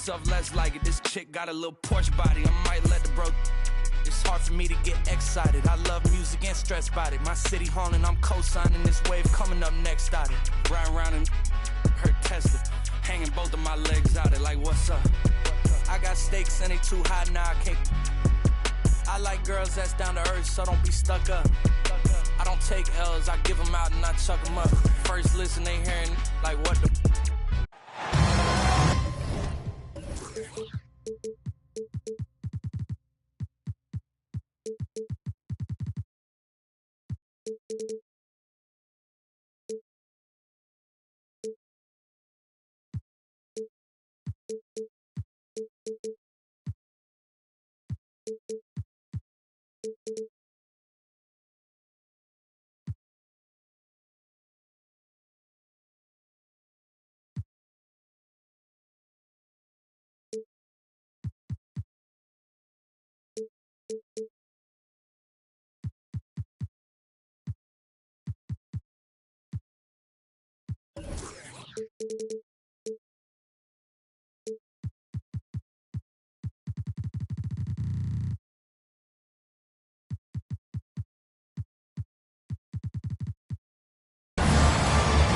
myself less like it. This chick got a little Porsche body. I might let the bro. It's hard for me to get excited. I love music and stress about it. My city haunting, I'm co-signing this wave coming up next out it. Riding around and hurt Tesla. Hanging both of my legs out it like, what's up? I got stakes and they too high now, I can't. I like girls that's down to earth, so don't be stuck up. I don't take L's, I give them out and I chuck them up. First listen, they hearing like, what the...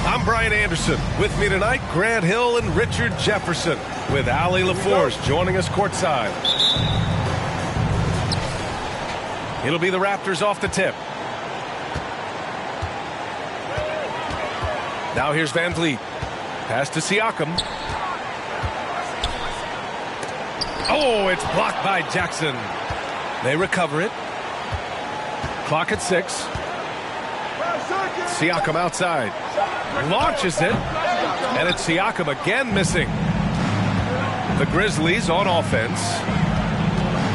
I'm Brian Anderson. With me tonight, Grant Hill and Richard Jefferson, with Allie LaForce joining us courtside. It'll be the Raptors off the tip. Now here's Van Vliet. Pass to Siakam. Oh, it's blocked by Jackson. They recover it. Clock at 6. Siakam outside. Launches it. And it's Siakam again missing. The Grizzlies on offense.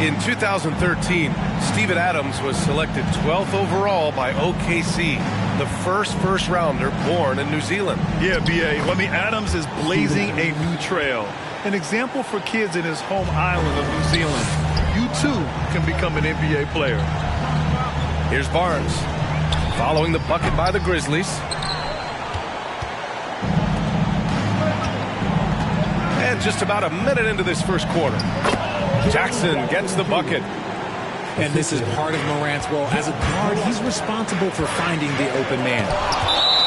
In 2013, Steven Adams was selected 12th overall by OKC, the first rounder born in New Zealand. Yeah, B.A. Well, Adams is blazing a new trail. An example for kids in his home island of New Zealand. You, too, can become an NBA player. Here's Barnes. Following the bucket by the Grizzlies. And just about a minute into this first quarter, Jackson gets the bucket. And this is part of Morant's role. As a guard, he's responsible for finding the open man.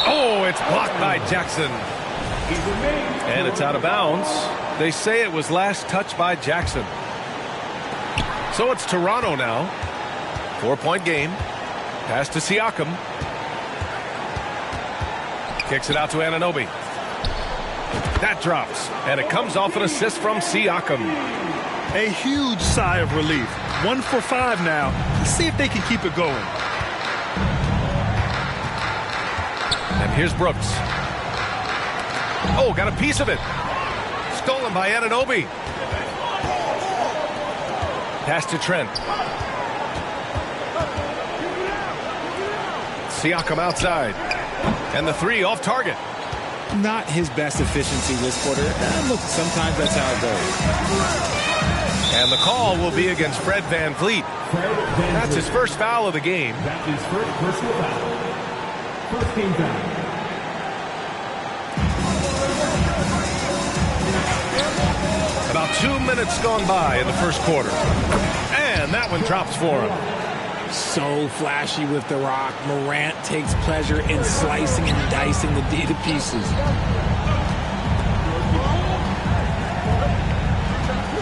Oh, it's blocked by Jackson. And it's out of bounds. They say it was last touched by Jackson. So it's Toronto now. 4-point game. Pass to Siakam. Kicks it out to Anunoby. That drops, and it comes off an assist from Siakam. A huge sigh of relief. 1 for 5 now. Let's see if they can keep it going. And here's Brooks. Oh, got a piece of it. Stolen by Anunoby. Pass to Trent. Siakam outside. And the three off target. Not his best efficiency this quarter. Look, sometimes that's how it goes. And the call will be against Fred Van Vliet. That's his first foul of the game. That's his first personal foul. First team foul. About 2 minutes gone by in the first quarter. And that one drops for him. So flashy with the rock. Morant takes pleasure in slicing and dicing the D to pieces.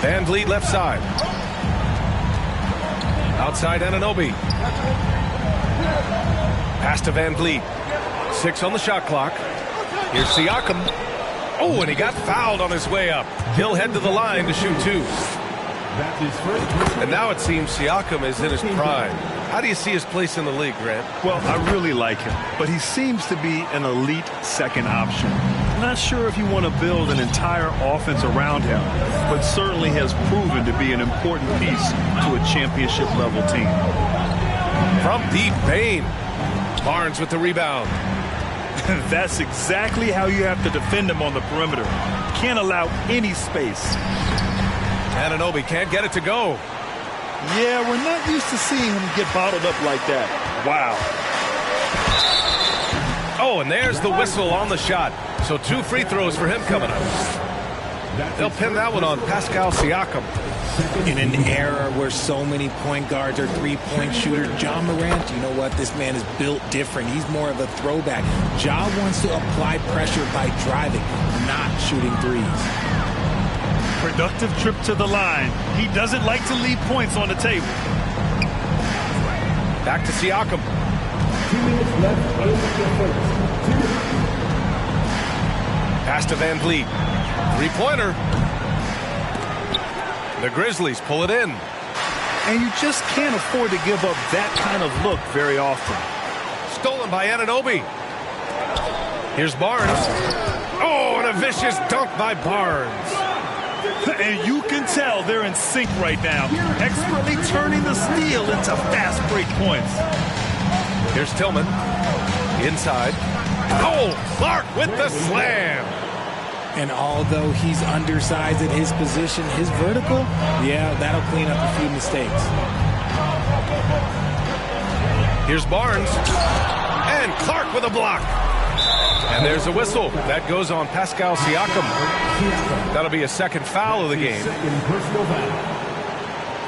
Van Vliet left side. Outside Anunoby. Pass to Van Vliet. 6 on the shot clock. Here's Siakam. Oh, and he got fouled on his way up. He'll head to the line to shoot 2. And now it seems Siakam is in his prime. How do you see his place in the league, Grant? Well, I really like him, but he seems to be an elite second option. Not sure if you want to build an entire offense around him, but certainly has proven to be an important piece to a championship-level team. From deep, Bane. Barnes with the rebound. That's exactly how you have to defend him on the perimeter. Can't allow any space. Anunoby can't get it to go. Yeah, we're not used to seeing him get bottled up like that. Wow. Oh, and there's the whistle on the shot. So 2 free throws for him coming up. They'll pin that one on Pascal Siakam. In an era where so many point guards are three-point shooters, John Morant, you know what? This man is built different. He's more of a throwback. Ja wants to apply pressure by driving, not shooting threes. Productive trip to the line. He doesn't like to leave points on the table. Back to Siakam. 2 minutes left in the first. Pass to Van Vliet. Three-pointer. The Grizzlies pull it in. And you just can't afford to give up that kind of look very often. Stolen by Anunoby. Here's Barnes. Oh, and a vicious dunk by Barnes. And you can tell they're in sync right now, expertly turning the steal into fast break points. Here's Tillman. Inside. Oh, Clark with the slam. And although he's undersized at his position, his vertical, yeah, that'll clean up a few mistakes. Here's Barnes. And Clark with a block. And there's a whistle. That goes on Pascal Siakam. That'll be a second foul of the game. Second personal foul.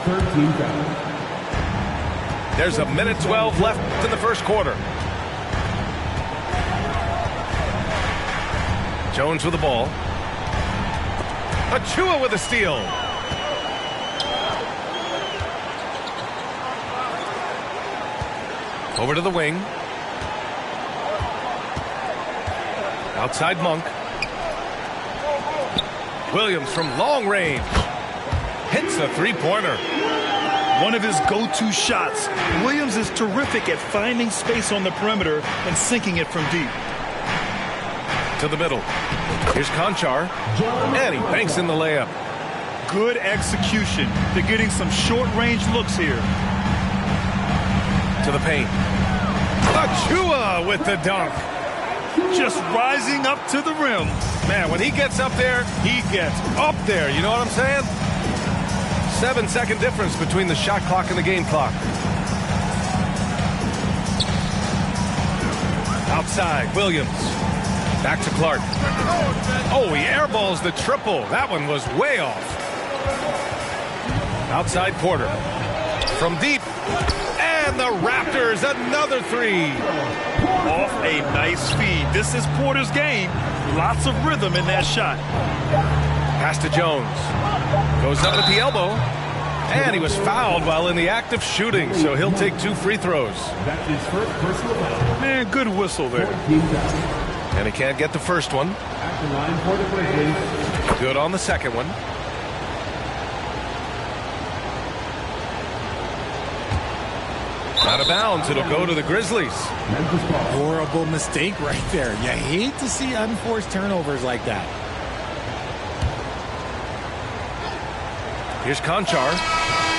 13 foul. There's 1:12 left in the first quarter. Jones with the ball. Achua with a steal. Over to the wing. Outside Monk. Williams from long range. Hits a three-pointer. One of his go-to shots. Williams is terrific at finding space on the perimeter and sinking it from deep. To the middle. Here's Conchar. And he banks in the layup. Good execution. They're getting some short-range looks here. To the paint. Achua with the dunk. Just rising up to the rim. Man, when he gets up there, he gets up there. You know what I'm saying? 7-second difference between the shot clock and the game clock. Outside, Williams. Back to Clark. Oh, he airballs the triple. That one was way off. Outside Porter. From deep. And the Raptors, another three. Off a nice feed. This is Porter's game. Lots of rhythm in that shot. Pass to Jones. Goes up at the elbow. And he was fouled while in the act of shooting, so he'll take 2 free throws. That's his first personal foul. Man, good whistle there. 14 foul. And he can't get the first one. At the line for the Grizzlies. Good on the second one. Out of bounds. It'll go to the Grizzlies. Memphis ball. Horrible mistake right there. You hate to see unforced turnovers like that. Here's Conchar.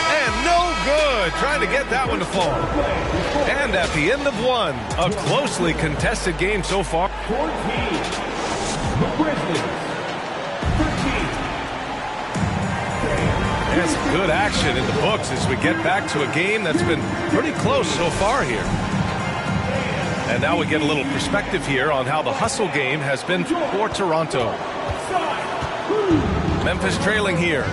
And no good. Trying to get that one to fall. And at the end of one, a closely contested game so far. 14. The Grizzlies. 13. That's good action in the books as we get back to a game that's been pretty close so far here. And now we get a little perspective here on how the hustle game has been for Toronto. Memphis trailing here.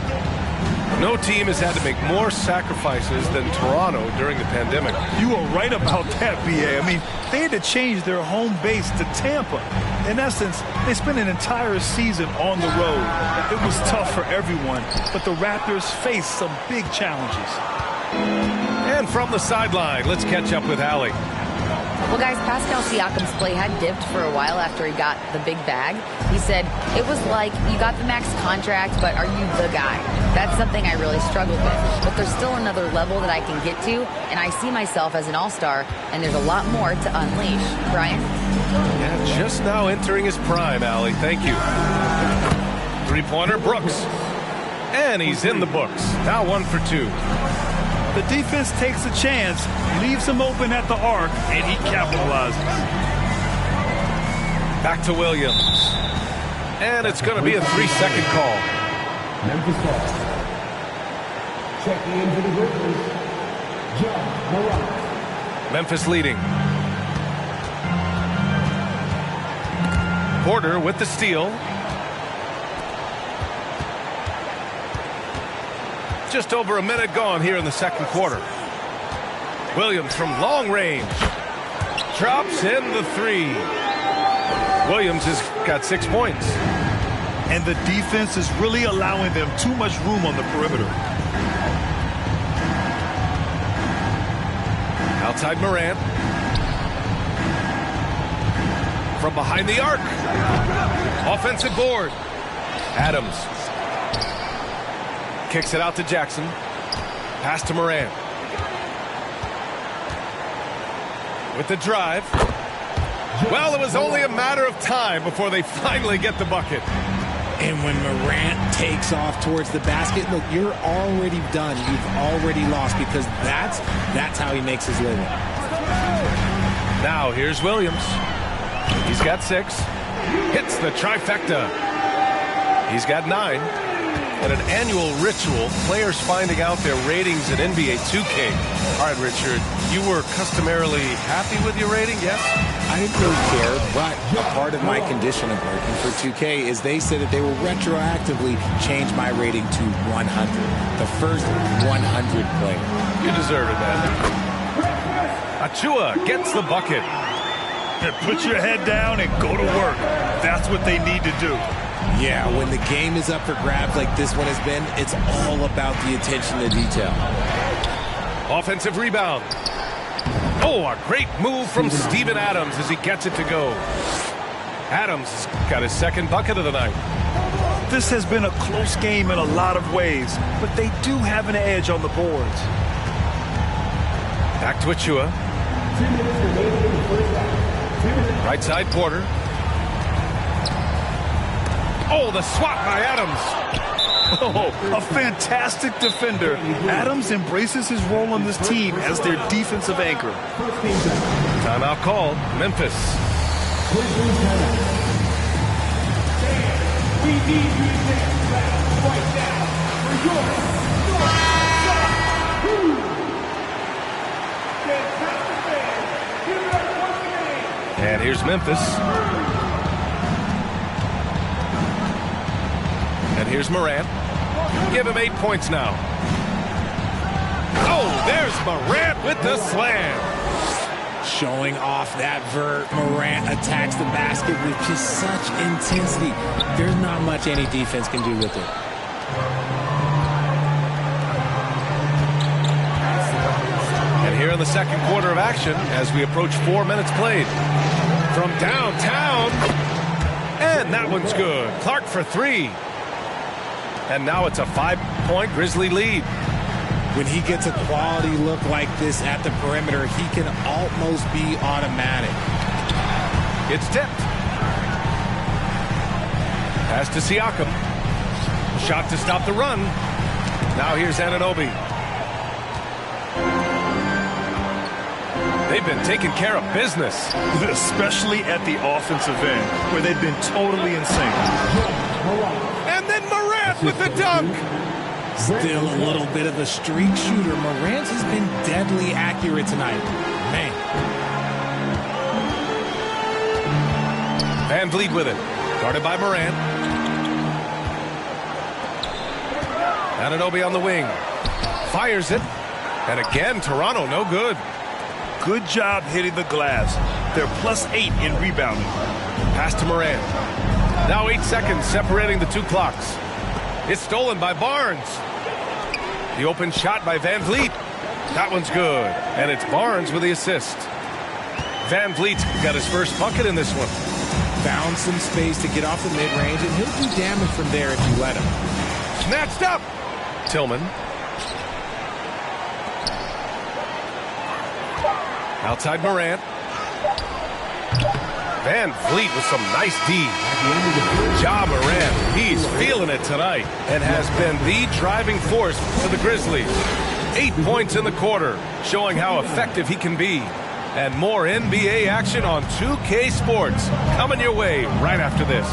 No team has had to make more sacrifices than Toronto during the pandemic. You are right about that, B.A. I mean, they had to change their home base to Tampa. In essence, they spent an entire season on the road. It was tough for everyone, but the Raptors faced some big challenges. And from the sideline, let's catch up with Allie. Well, guys, Pascal Siakam's play had dipped for a while after he got the big bag. He said, it was like you got the max contract, but are you the guy? That's something I really struggled with. But there's still another level that I can get to, and I see myself as an all-star, and there's a lot more to unleash. Brian? Yeah, just now entering his prime, Allie. Thank you. Three-pointer, Brooks. And he's in the books. Now 1 for 2. The defense takes a chance, leaves him open at the arc, and he capitalizes. Back to Williams. And it's going to be a 3-second call. Memphis ball. Checking into the Grizzlies. Ja Morant. Memphis leading. Porter with the steal. Just over a minute gone here in the second quarter. Williams from long range. Drops in the three. Williams has got 6 points. And the defense is really allowing them too much room on the perimeter. Outside Morant. From behind the arc. Offensive board. Adams. Kicks it out to Jackson. Pass to Morant. With the drive. Well, it was only a matter of time before they finally get the bucket. And when Morant takes off towards the basket, look, you're already done. You've already lost because that's how he makes his living. Now here's Williams. He's got 6. Hits the trifecta. He's got 9. And an annual ritual, players finding out their ratings in NBA 2K. All right, Richard, you were customarily happy with your rating, yes? I didn't really care, but a part of my conditioning working for 2K is they said that they will retroactively change my rating to 100. The first 100 player. You deserve it, man. Achua gets the bucket. Put your head down and go to work. That's what they need to do. Yeah, when the game is up for grabs like this one has been, it's all about the attention to detail. Offensive rebound. Oh, a great move from Steven Adams as he gets it to go. Adams has got his second bucket of the night. This has been a close game in a lot of ways, but they do have an edge on the boards. Back to Achua. Right side, Porter. Oh, the swat by Adams. Oh, a fantastic defender. Adams embraces his role on this team as their defensive anchor. Timeout called. Memphis. We need you to take back right now for your And here's Memphis. And here's Morant. Give him 8 points now. Oh, there's Morant with the slam. Showing off that vert, Morant attacks the basket with just such intensity. There's not much any defense can do with it. And here in the second quarter of action, as we approach 4 minutes played. From downtown. And that one's good. Clark for 3. And now it's a 5-point Grizzly lead. When he gets a quality look like this at the perimeter, he can almost be automatic. It's tipped. Pass to Siakam. Shot to stop the run. Now here's Anunoby. They've been taking care of business. Especially at the offensive end, where they've been totally in sync. And then Morant with the dunk. Still a little bit of a streak shooter. Morant has been deadly accurate tonight. Man. Van Vliet with it. Guarded by Morant. Anunoby on the wing. Fires it. And again, Toronto no good. Good job hitting the glass. They're +8 in rebounding. Pass to Morant. Now 8 seconds separating the 2 clocks. It's stolen by Barnes. The open shot by Van Vliet. That one's good. And it's Barnes with the assist. Van Vliet's got his first bucket in this one. Found some space to get off the mid-range, and he'll do damage from there if you let him. Snatched up. Tillman. Outside Morant. Van Vliet with some nice D. Ja Morant, he's feeling it tonight and has been the driving force for the Grizzlies. 8 points in the quarter, showing how effective he can be. And more NBA action on 2K Sports coming your way right after this.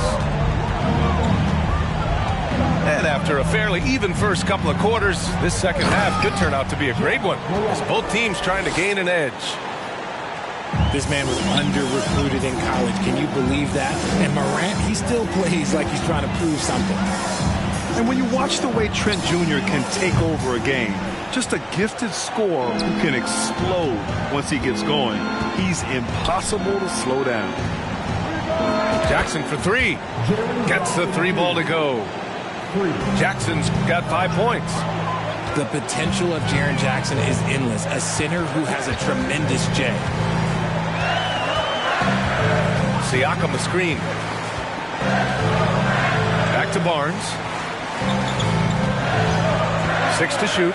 And after a fairly even first couple of quarters, this second half could turn out to be a great one, as both teams trying to gain an edge. This man was under-recruited in college. Can you believe that? And Morant, he still plays like he's trying to prove something. And when you watch the way Trent Jr. can take over a game, just a gifted scorer who can explode once he gets going. He's impossible to slow down. Jackson for three. Gets the three ball to go. Jackson's got 5 points. The potential of Jaren Jackson is endless. A center who has a tremendous jet. Siakam the screen. Back to Barnes. 6 to shoot.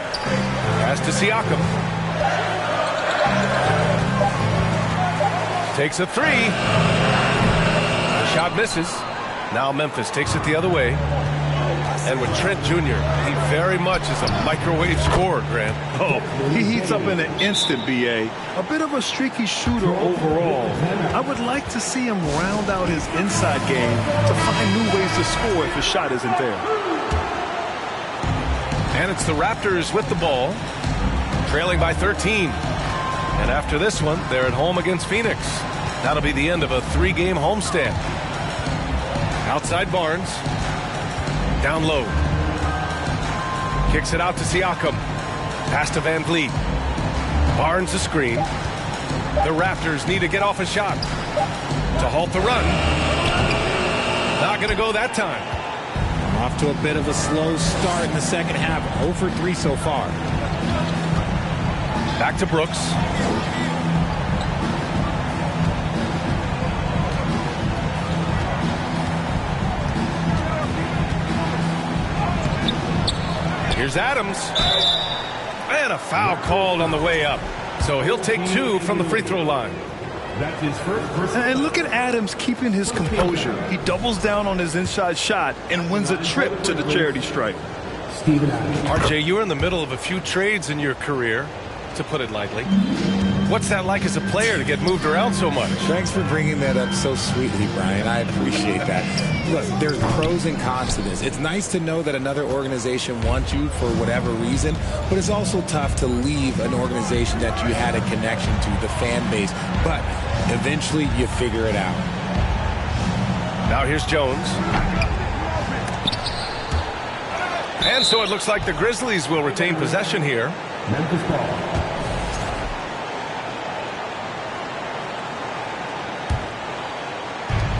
Pass to Siakam. Takes a three. The shot misses. Now Memphis takes it the other way. And with Trent Jr., he very much is a microwave scorer, Grant. Oh, he heats up in an instant, B.A. A bit of a streaky shooter overall. I would like to see him round out his inside game to find new ways to score if his shot isn't there. And it's the Raptors with the ball, trailing by 13. And after this one, they're at home against Phoenix. That'll be the end of a 3-game homestand. Outside Barnes. Down low. Kicks it out to Siakam. Pass to Van Vliet. Barnes the screen. The Raptors need to get off a shot to halt the run. Not going to go that time. Off to a bit of a slow start in the second half. 0 for 3 so far. Back to Brooks. Here's Adams. And a foul called on the way up. So he'll take 2 from the free throw line. That's his first. And look at Adams keeping his composure. He doubles down on his inside shot and wins a trip to the charity stripe. Steven Adams. RJ, you were in the middle of a few trades in your career, to put it lightly. What's that like as a player to get moved around so much? Thanks for bringing that up so sweetly, Brian. I appreciate that. Look, there's pros and cons to this. It's nice to know that another organization wants you for whatever reason, but it's also tough to leave an organization that you had a connection to, the fan base. But eventually you figure it out. Now here's Jones. And so it looks like the Grizzlies will retain possession here. Memphis ball.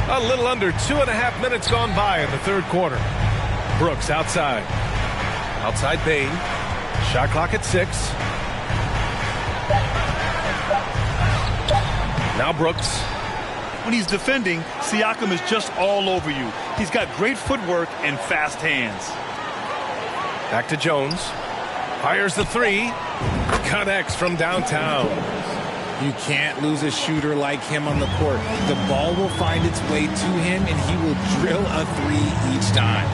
A little under 2.5 minutes gone by in the third quarter. Brooks outside. Outside Bain. Shot clock at 6. Now Brooks. When he's defending, Siakam is just all over you. He's got great footwork and fast hands. Back to Jones. Fires the three. Connects from downtown. You can't lose a shooter like him on the court. The ball will find its way to him, and he will drill a three each time.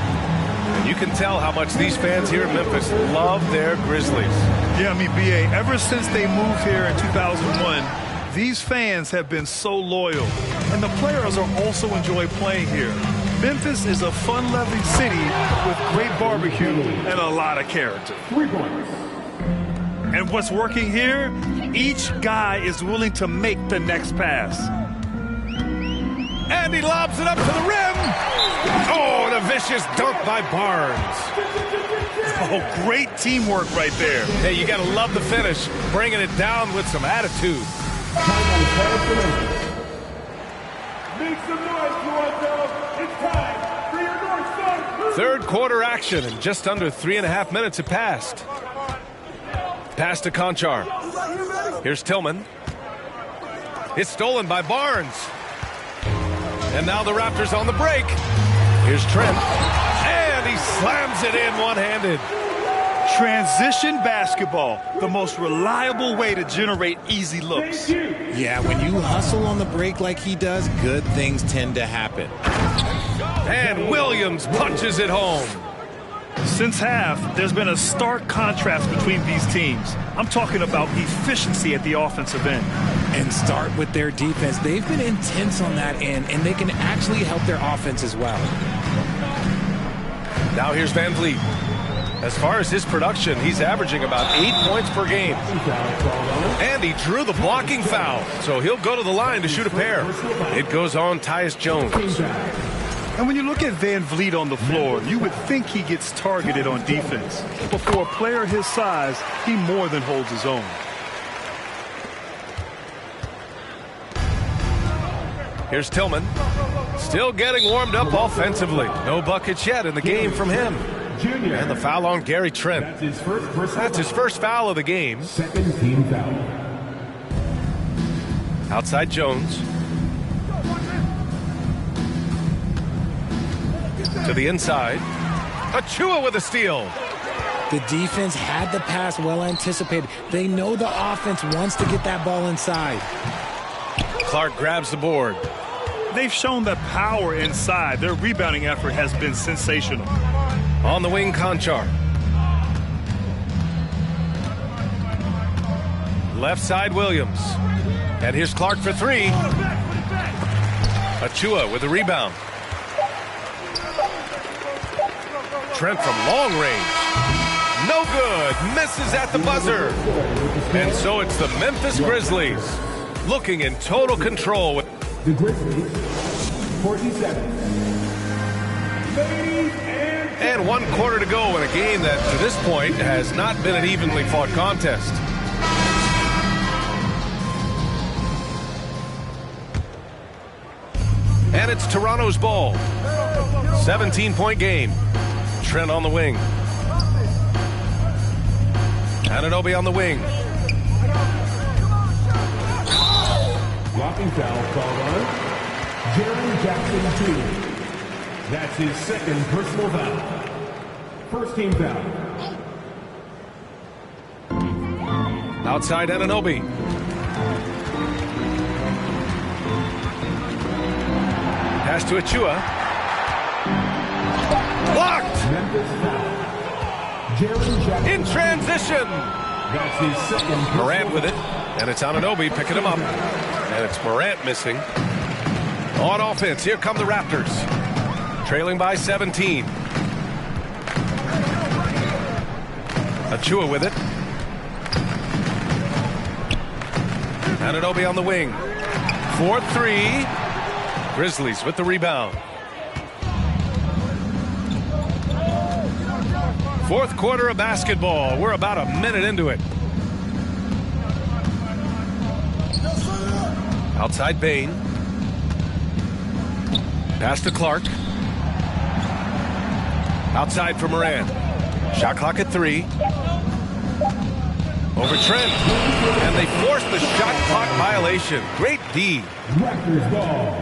And you can tell how much these fans here in Memphis love their Grizzlies. Yeah, I mean, B.A., ever since they moved here in 2001, these fans have been so loyal. And the players are also enjoy playing here. Memphis is a fun-loving city with great barbecue and a lot of character. 3 points. And what's working here? Each guy is willing to make the next pass. And he lobs it up to the rim. Oh, and a vicious dunk by Barnes. Oh, great teamwork right there. Hey, you got to love the finish. Bringing it down with some attitude. Timeout called for Memphis. Make some noise, Toronto. It's time for your North Star. Third quarter action, and just under 3.5 minutes have passed. Pass to Conchar. Here's Tillman. It's stolen by Barnes. And now the Raptors on the break. Here's Trent. And he slams it in one-handed. Transition basketball, the most reliable way to generate easy looks. Yeah, when you hustle on the break like he does, good things tend to happen. And Williams punches it home. Since half, there's been a stark contrast between these teams. I'm talking about efficiency at the offensive end. And start with their defense. They've been intense on that end, and they can actually help their offense as well. Now here's Van Vliet. As far as his production, he's averaging about 8 points per game. And he drew the blocking foul, so he'll go to the line to shoot a pair. It goes on Tyus Jones. And when you look at Van Vliet on the floor, you would think he gets targeted on defense. But for a player his size, he more than holds his own. Here's Tillman. Still getting warmed up offensively. No buckets yet in the game from him. And the foul on Gary Trent. That's his first foul of the game. Second team foul. Outside Jones. To the inside. Achua with a steal. The defense had the pass well anticipated. They know the offense wants to get that ball inside. Clark grabs the board. They've shown that power inside. Their rebounding effort has been sensational. On the wing, Conchar. Left side, Williams. And here's Clark for three. Achua with the rebound. Trent from long range. No good. Misses at the buzzer. And so it's the Memphis Grizzlies looking in total control. The Grizzlies, 47. And 1 quarter to go in a game that, to this point, has not been an evenly fought contest. And it's Toronto's ball. 17-point game. Trent on the wing. Anunoby on the wing. Blocking foul called on Jaren Jackson Jr. That's his second personal foul. First team foul. Outside Anunoby. Pass to Achua. Blocked! Memphis foul. Jaren Jackson In transition! That's his second. Morant with it. And it's Anunoby picking him up. And it's Morant missing. On offense, here come the Raptors. Trailing by 17. Achua with it. Anunoby on the wing. 4-3. Grizzlies with the rebound. Fourth quarter of basketball. We're about a minute into it. Outside Bain. Pass to Clark. Outside for Morant. Shot clock at 3. Over Trent. And they force the shot clock violation. Great D. Raptors ball.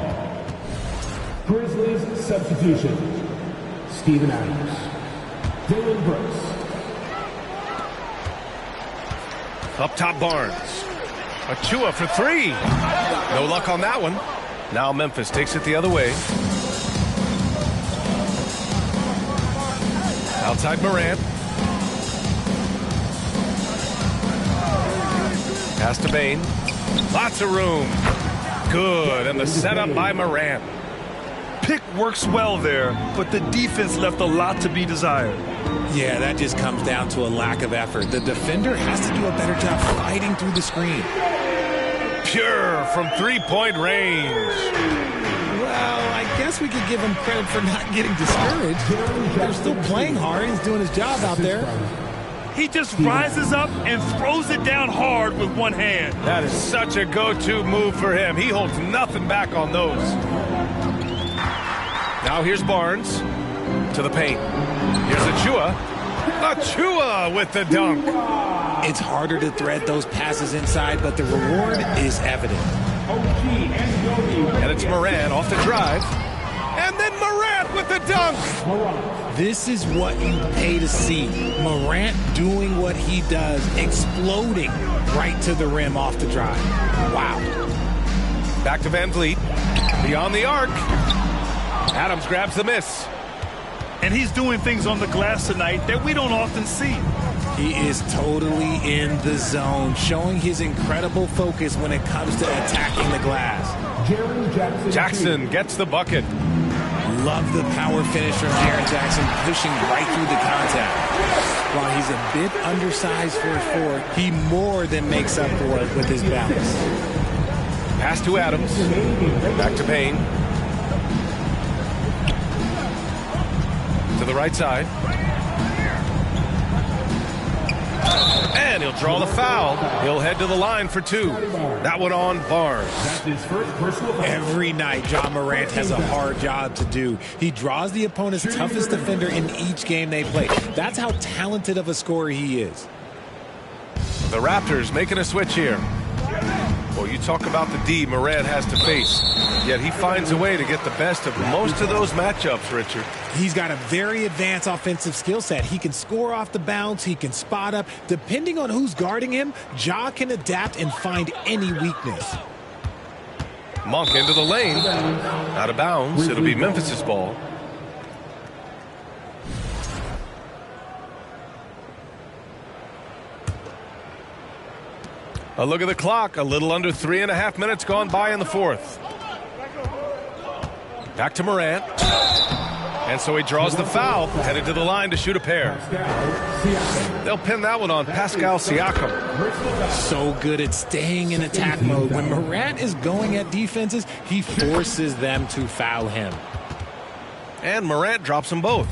Grizzlies substitution. Steven Adams. Dylan Brooks. Up top Barnes. Achua for 3. No luck on that one. Now Memphis takes it the other way. Outside Morant. Pass to Bain. Lots of room. Good. And the setup by Morant. Pick works well there, but the defense left a lot to be desired. Yeah, that just comes down to a lack of effort. The defender has to do a better job fighting through the screen. Pure from three-point range. Well, I guess we could give him credit for not getting discouraged. They're still playing hard. He's doing his job out there. He just rises up and throws it down hard with one hand. That is such a go-to move for him. He holds nothing back on those. Now here's Barnes to the paint. Here's Achua. Achua with the dunk. It's harder to thread those passes inside, but the reward is evident. And it's Morant off the drive. And then Morant with the dunk. This is what you pay to see. Morant doing what he does, exploding right to the rim off the drive. Wow. Back to Van Vliet. Beyond the arc. Adams grabs the miss. And he's doing things on the glass tonight that we don't often see. He is totally in the zone, showing his incredible focus when it comes to attacking the glass. Jackson gets the bucket. Love the power finish from Jaren Jackson, pushing right through the contact. While he's a bit undersized for a forward, he more than makes up for it with his balance. Pass to Adams. Back to Payne. To the right side. And he'll draw the foul. He'll head to the line for 2. That one on Barnes. That's his first personal foul. Every night, John Morant has a hard job to do. He draws the opponent's toughest defender in each game they play. That's how talented of a scorer he is. The Raptors making a switch here. Well, you talk about the D Morant has to face, yet he finds a way to get the best of most of those matchups, Richard. He's got a very advanced offensive skill set. He can score off the bounce. He can spot up. Depending on who's guarding him, Ja can adapt and find any weakness. Monk into the lane. Out of bounds. It'll be Memphis's ball. A look at the clock. A little under 3.5 minutes gone by in the fourth. Back to Morant. And so he draws the foul, headed to the line to shoot a pair. They'll pin that one on Pascal Siakam. So good at staying in attack mode. When Morant is going at defenses, he forces them to foul him. And Morant drops them both.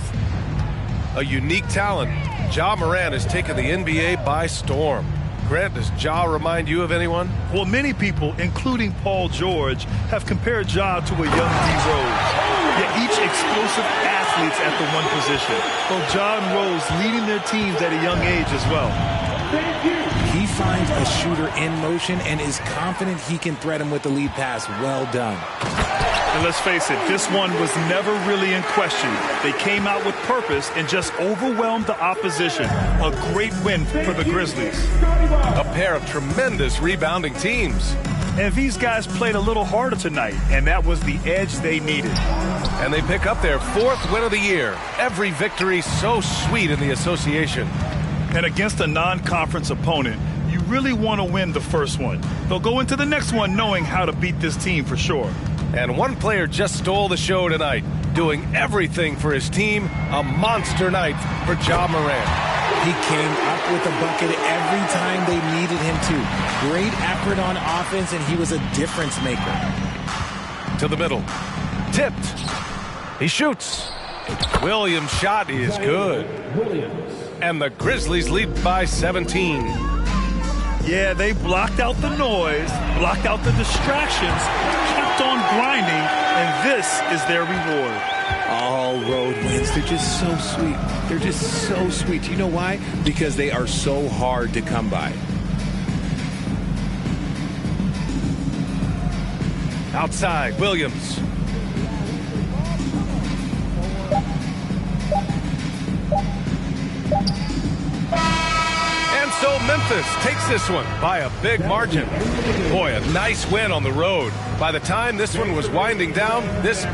A unique talent. Ja Morant has taken the NBA by storm. Grant, does Ja remind you of anyone? Well, many people, including Paul George, have compared Ja to a young D. Rose. Yet each explosive athletes at the one position. Well, Ja and Rose leading their teams at a young age as well. He finds a shooter in motion and is confident he can thread him with the lead pass. Well done. And let's face it, this one was never really in question. They came out with purpose and just overwhelmed the opposition. A great win for the Grizzlies. A pair of tremendous rebounding teams. And these guys played a little harder tonight, and that was the edge they needed. And they pick up their 4th win of the year. Every victory so sweet in the association. And against a non-conference opponent, you really want to win the first one. They'll go into the next one knowing how to beat this team for sure. And one player just stole the show tonight, doing everything for his team. A monster night for Ja Morant. He came up with a bucket every time they needed him to. Great effort on offense, and he was a difference maker. To the middle. Tipped. He shoots. Williams' shot is good. And the Grizzlies lead by 17. Yeah, they blocked out the noise, blocked out the distractions, kept on grinding, and this is their reward. All road wins. They're just so sweet. They're just so sweet. You know why? Because they are so hard to come by. Outside, Williams. And so Memphis takes this one by a big margin. Boy, a nice win on the road. By the time this one was winding down, this...